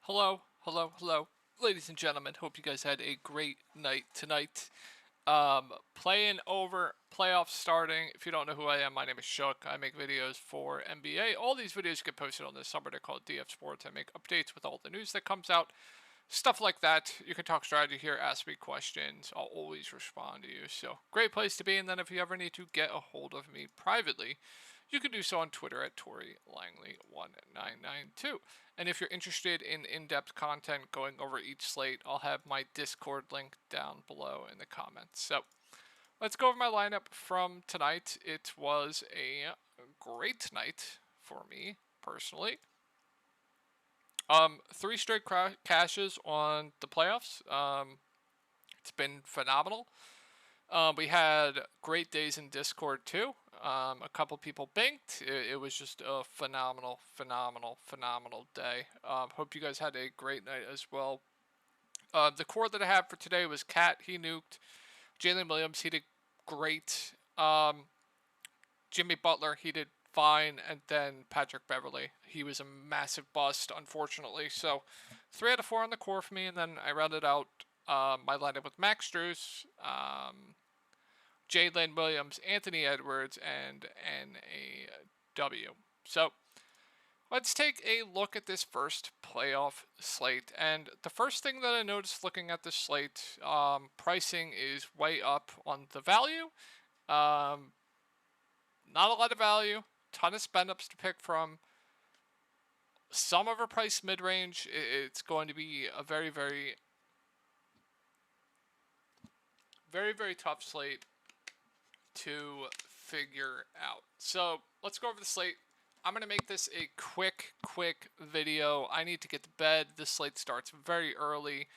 Hello, hello, hello, ladies and gentlemen. Hope you guys had a great night tonight. Playing over, playoffs starting. If you don't know who I am, my name is Shook. I make videos for NBA. All these videos get posted on this subreddit called DF Sports. I make updates with all the news that comes out, stuff like that. You can talk strategy here, ask me questions. I'll always respond to you. So, great place to be. And then if you ever need to get a hold of me privately, you can do so on Twitter at ToryLangley1992. And if you're interested in in-depth content going over each slate, I'll have my Discord link down below in the comments. So let's go over my lineup from tonight. It was a great night for me personally. Three straight cashes on the playoffs. It's been phenomenal. We had great days in Discord too. A couple people banked. It was just a phenomenal day. Hope you guys had a great night as well. The core that I have for today was Cat. He nuked. Jalen Williams, he did great. Jimmy Butler, he did fine. And then Patrick Beverley, he was a massive bust, unfortunately. So 3 out of 4 on the core for me. And then I rounded out my lineup with Max Strus, Jalen Williams, Anthony Edwards, and NAW. So let's take a look at this first playoff slate. And the first thing that I noticed looking at this slate, pricing is way up on the value. Not a lot of value, ton of spend ups to pick from. Some overpriced mid range. It's going to be a very tough slate to figure out. So let's go over the slate. I'm going to make this a quick video. I need to get to bed. This slate starts very early.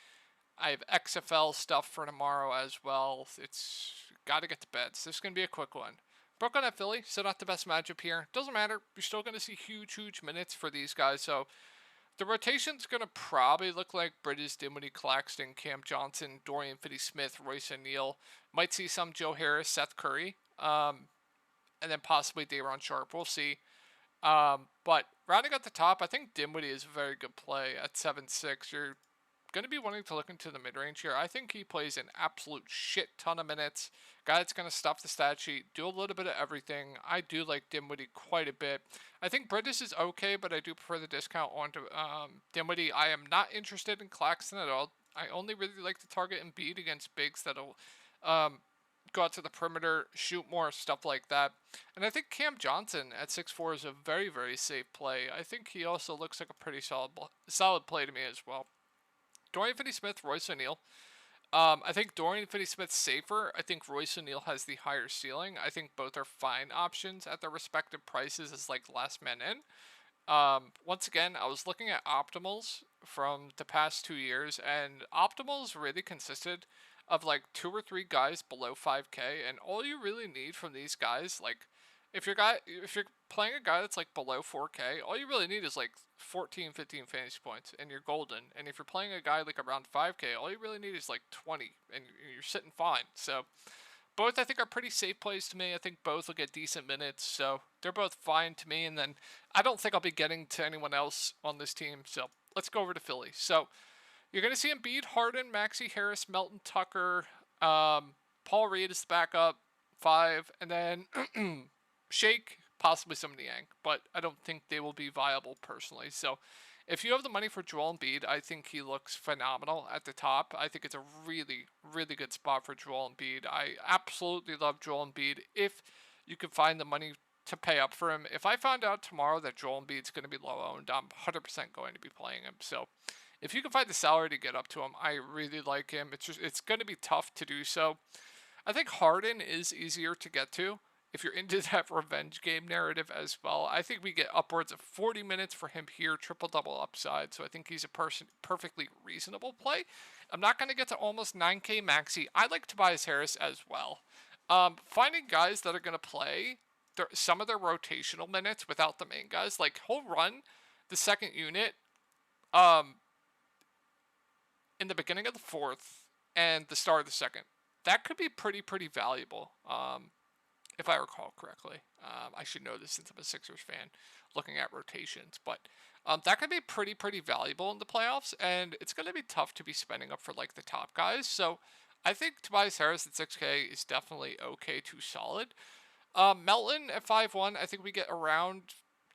I have XFL stuff for tomorrow as well. It's got to get to bed. So this is going to be a quick one. Brooklyn at Philly, still not the best matchup here. Doesn't matter. You're still going to see huge minutes for these guys. So the rotation's going to probably look like Bridges, Dinwiddie, Claxton, Cam Johnson, Dorian Finney-Smith, Royce O'Neal. Might see some Joe Harris, Seth Curry, and then possibly Day'Ron Sharpe. We'll see. But rounding at the top, I think Dinwiddie is a very good play at 7'6". You're going to be wanting to look into the mid-range here. I think he plays an absolute shit ton of minutes. Guy that's going to stuff the stat sheet, do a little bit of everything. I do like Dinwiddie quite a bit. I think Bridges is okay, but I do prefer the discount onto Dinwiddie. I am not interested in Claxton at all. I only really like to target Embiid against bigs that'll go out to the perimeter, shoot more, stuff like that. And I think Cam Johnson at 6'4" is a very safe play. I think he also looks like a pretty solid play to me as well. Dorian Finney-Smith, Royce O'Neal. I think Dorian Finney-Smith's safer. I think Royce O'Neal has the higher ceiling. I think both are fine options at their respective prices as like last man in. Once again, I was looking at optimals from the past 2 years, and optimals really consisted of like 2 or 3 guys below 5K, and all you really need from these guys, like if you're playing a guy that's like below 4K, all you really need is like 14, 15 fantasy points, and you're golden. And if you're playing a guy like around 5K, all you really need is like 20, and you're sitting fine. So both I think are pretty safe plays to me. I think both will get decent minutes, so they're both fine to me. And then I don't think I'll be getting to anyone else on this team. So let's go over to Philly. So you're going to see Embiid, Harden, Maxey Harris, Melton Tucker, Paul Reed is the backup, 5, and then Shake, possibly some Niang, but I don't think they will be viable personally. So if you have the money for Joel Embiid, I think he looks phenomenal at the top. I think it's a really good spot for Joel Embiid. I absolutely love Joel Embiid if you can find the money to pay up for him. If I found out tomorrow that Joel Embiid's going to be low owned, I'm 100% going to be playing him. So if you can find the salary to get up to him, I really like him. It's going to be tough to do so. I think Harden is easier to get to if you're into that revenge game narrative as well. I think we get upwards of 40 minutes for him here, triple-double upside, so I think he's a perfectly reasonable play. I'm not going to get to almost 9K maxi. I like Tobias Harris as well. Finding guys that are going to play some of their rotational minutes without the main guys, like he'll run the second unit in the beginning of the fourth and the start of the second. That could be pretty valuable. If I recall correctly. I should know this since I'm a Sixers fan looking at rotations. But That could be pretty valuable in the playoffs, and it's going to be tough to be spending up for like the top guys. So I think Tobias Harris at 6K is definitely okay to solid. Melton at 5-1, I think we get around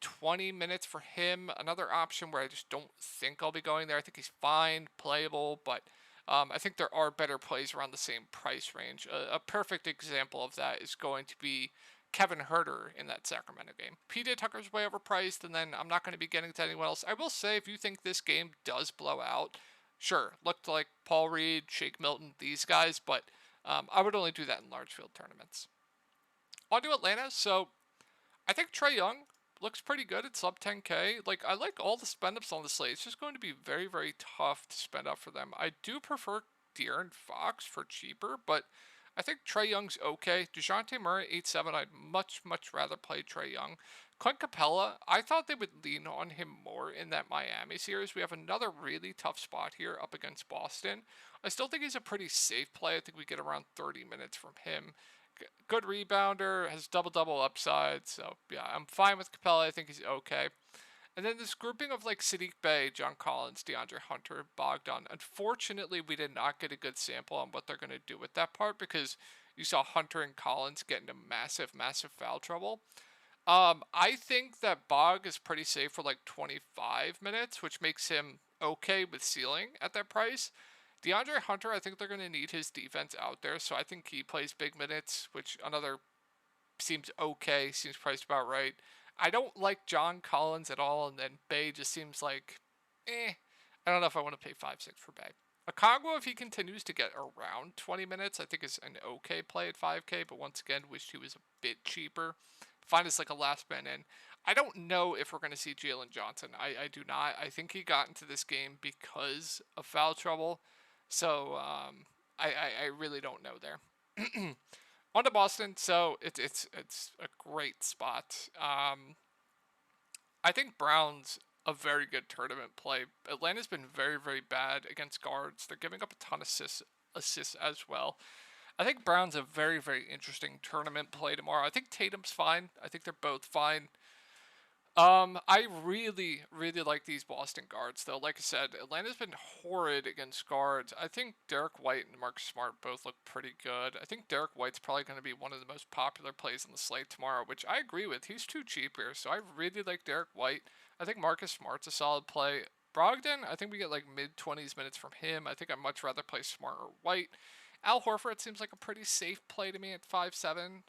20 minutes for him. Another option where I just don't think I'll be going there. I think he's fine, playable, but I think there are better plays around the same price range. A perfect example of that is going to be Kevin Herter in that Sacramento game. PJ Tucker's way overpriced, and then I'm not going to be getting to anyone else. I will say, if you think this game does blow out, sure, looked like Paul Reed, Shake Milton, these guys, but I would only do that in large field tournaments. On to Atlanta. So I think Trae Young looks pretty good at sub 10K. Like, I like all the spend ups on the slate. It's just going to be very tough to spend up for them. I do prefer De'Aaron Fox for cheaper, but I think Trae Young's okay. DeJounte Murray 8-7. I'd much rather play Trae Young. Clint Capella, I thought they would lean on him more in that Miami series. We have another really tough spot here up against Boston. I still think he's a pretty safe play. I think we get around 30 minutes from him. Good rebounder, has double upside. So yeah, I'm fine with Capella. I think he's okay. And then this grouping of like Sadiq Bey, John Collins, DeAndre Hunter, Bogdan. Unfortunately, we did not get a good sample on what they're going to do with that part, because you saw Hunter and Collins get into massive foul trouble. I think that Bog is pretty safe for like 25 minutes, which makes him okay with ceiling at that price. DeAndre Hunter, I think they're going to need his defense out there, so I think he plays big minutes, which another seems okay, seems priced about right. I don't like John Collins at all, and then Bey just seems like, I don't know if I want to pay 5-6 for Bey. Okongwu, if he continues to get around 20 minutes, I think is an okay play at 5K, but once again, wished he was a bit cheaper. Fine as like a last man in. I don't know if we're going to see Jalen Johnson. I do not. I think he got into this game because of foul trouble. So I really don't know there. On to Boston. So it's a great spot. I think Brown's a very good tournament play. Atlanta's been very bad against guards. They're giving up a ton of assists as well. I think Brown's a very interesting tournament play tomorrow. I think Tatum's fine. I think they're both fine. I really like these Boston guards, though. Like I said, Atlanta's been horrid against guards. I think Derek White and Marcus Smart both look pretty good. I think Derek White's probably going to be one of the most popular plays on the slate tomorrow, which I agree with. He's too cheap here, so I really like Derek White. I think Marcus Smart's a solid play. Brogdon, I think we get like mid-20s minutes from him. I think I'd much rather play Smart or White. Al Horford seems like a pretty safe play to me at 5-7.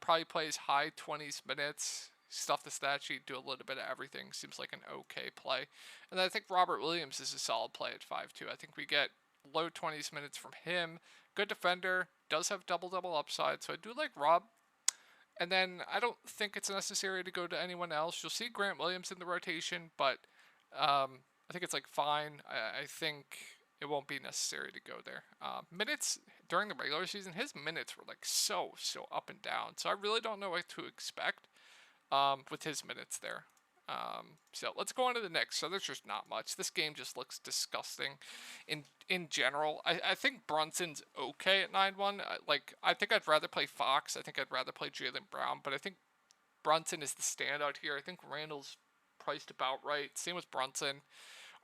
Probably plays high 20s minutes. Stuff the stat sheet, do a little bit of everything. Seems like an okay play. And then I think Robert Williams is a solid play at 5-2. I think we get low 20s minutes from him. Good defender. Does have double upside. So I do like Rob. And then I don't think it's necessary to go to anyone else. You'll see Grant Williams in the rotation, but I think it's like fine. I think it won't be necessary to go there. Minutes during the regular season, his minutes were like so up and down. So I really don't know what to expect with his minutes there. So let's go on to the Knicks. So there's just not much. This game just looks disgusting in general. I think Brunson's okay at 9-1. I think I'd rather play Fox. I think I'd rather play Jaylen Brown. But I think Brunson is the standout here. I think Randall's priced about right. Same with Brunson.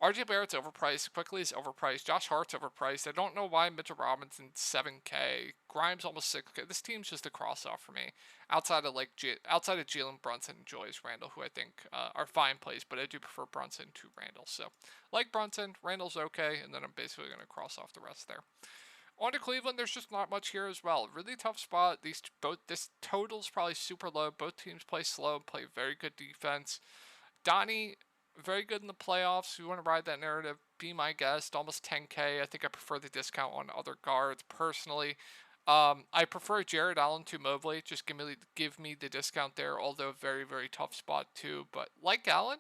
RJ Barrett's overpriced. Quickly is overpriced. Josh Hart's overpriced. I don't know why Mitchell Robinson's 7K. Grimes almost 6K. This team's just a cross-off for me. Outside of Jalen Brunson and Julius Randle, who I think are fine plays, but I do prefer Brunson to Randle. So, like Brunson, Randle's okay, and then I'm basically going to cross off the rest there. On to Cleveland, there's just not much here as well. Really tough spot. This total's probably super low. Both teams play slow, play very good defense. Donnie, very good in the playoffs. You want to ride that narrative, be my guest. Almost 10K. I think I prefer the discount on other guards personally. I prefer Jared Allen to Mobley. Just give me the discount there, although very tough spot too. But like Allen,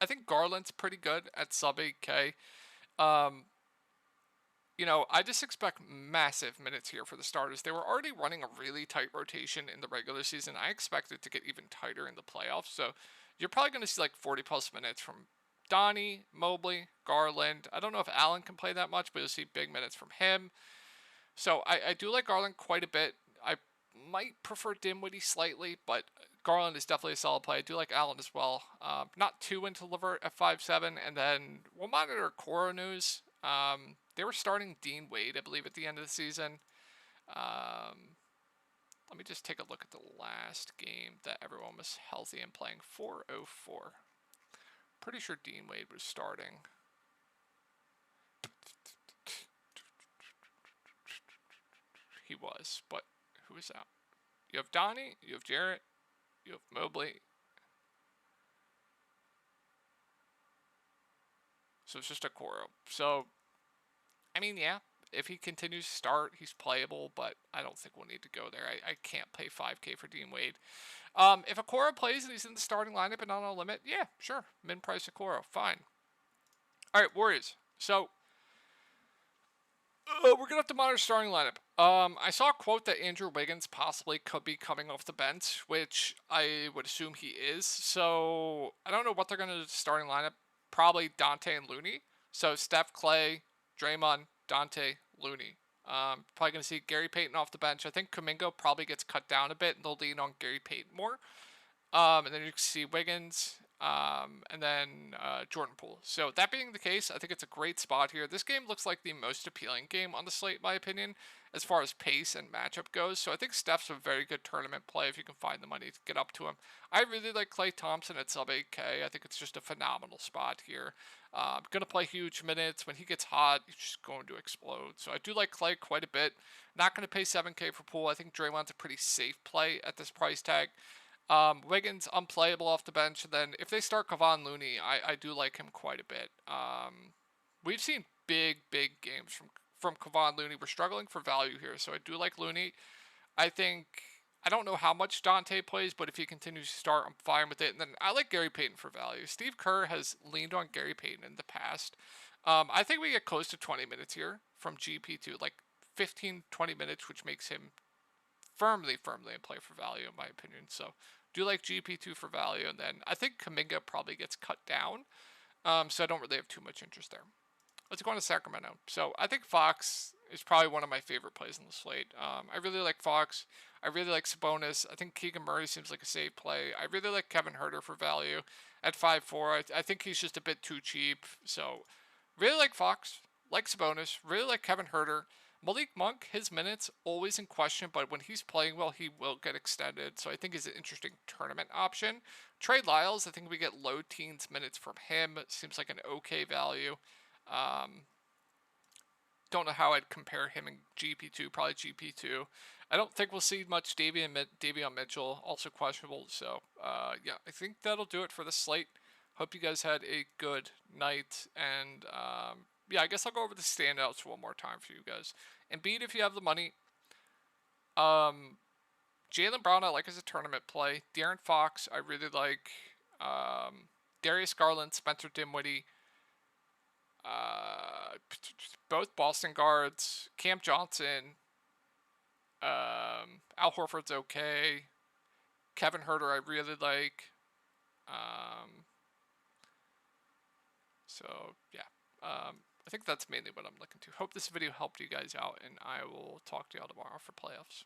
I think Garland's pretty good at sub 8K. I just expect massive minutes here for the starters. They were already running a really tight rotation in the regular season. I expect it to get even tighter in the playoffs. So you're probably going to see like 40 plus minutes from Donnie, Mobley, Garland. I don't know if Allen can play that much, but you'll see big minutes from him. So I do like Garland quite a bit. I might prefer Dinwiddie slightly, but Garland is definitely a solid play. I do like Allen as well. Not too into Levert at 5'7". And then we'll monitor Coro news. They were starting Dean Wade, I believe, at the end of the season. Let me just take a look at the last game that everyone was healthy and playing. 4:04. Pretty sure Dean Wade was starting. He was, but who is out? You have Donnie, you have Jarrett, you have Mobley. So it's just a Coro. So, I mean, yeah, if he continues to start, he's playable, but I don't think we'll need to go there. I can't pay 5K for Dean Wade. If a Coro plays and he's in the starting lineup and not on a limit, yeah, sure. Min price a Coro, fine. All right, Warriors. So, we're going to have to monitor starting lineup. I saw a quote that Andrew Wiggins possibly could be coming off the bench, which I would assume he is. So, I don't know what they're going to do starting lineup. Probably Dante and Looney. So, Steph, Clay, Draymond, Dante, Looney. Probably going to see Gary Payton off the bench. I think Kuminga probably gets cut down a bit, and they'll lean on Gary Payton more. And then you can see Wiggins, and then Jordan Poole. So that being the case, I think it's a great spot here. This game looks like the most appealing game on the slate, in my opinion, as far as pace and matchup goes. So I think Steph's a very good tournament play if you can find the money to get up to him. I really like Klay Thompson at sub 8K. I think it's just a phenomenal spot here. Going to play huge minutes. When he gets hot, he's just going to explode. So I do like Klay quite a bit. Not going to pay 7K for Poole. I think Draymond's a pretty safe play at this price tag. Wiggins unplayable off the bench, and then if they start Kevon Looney, I do like him quite a bit. We've seen big games from Kevon Looney. We're struggling for value here, so I do like Looney. I don't know how much Dante plays, but if he continues to start, I'm fine with it. And then I like Gary Payton for value. Steve Kerr has leaned on Gary Payton in the past. I think we get close to 20 minutes here from GP2, like 15-20 minutes, which makes him firmly in play for value, in my opinion. So do like GP2 for value, and then I think Kuminga probably gets cut down, so I don't really have too much interest there. Let's go on to Sacramento. So I think Fox is probably one of my favorite plays on the slate. I really like Fox. I really like Sabonis. I think Keegan Murray seems like a safe play. I really like Kevin Huerter for value at 5'4". I think he's just a bit too cheap. So really like Fox, like Sabonis, really like Kevin Huerter. Malik Monk, his minutes always in question, but when he's playing well, he will get extended. So I think is an interesting tournament option. Trey Lyles, I think we get low teens minutes from him. Seems like an okay value. Don't know how I'd compare him in GP2. Probably GP2. I don't think we'll see much Davion Mitchell, also questionable. So yeah, I think that'll do it for the slate. Hope you guys had a good night, and yeah, I guess I'll go over the standouts one more time for you guys. Embiid, if you have the money. Jaylen Brown, I like as a tournament play. De'Aaron Fox, I really like. Darius Garland, Spencer Dinwiddie. Both Boston guards. Cam Johnson. Al Horford's okay. Kevin Huerter, I really like. So, yeah. I think that's mainly what I'm looking to. Hope this video helped you guys out, and I will talk to y'all tomorrow for playoffs.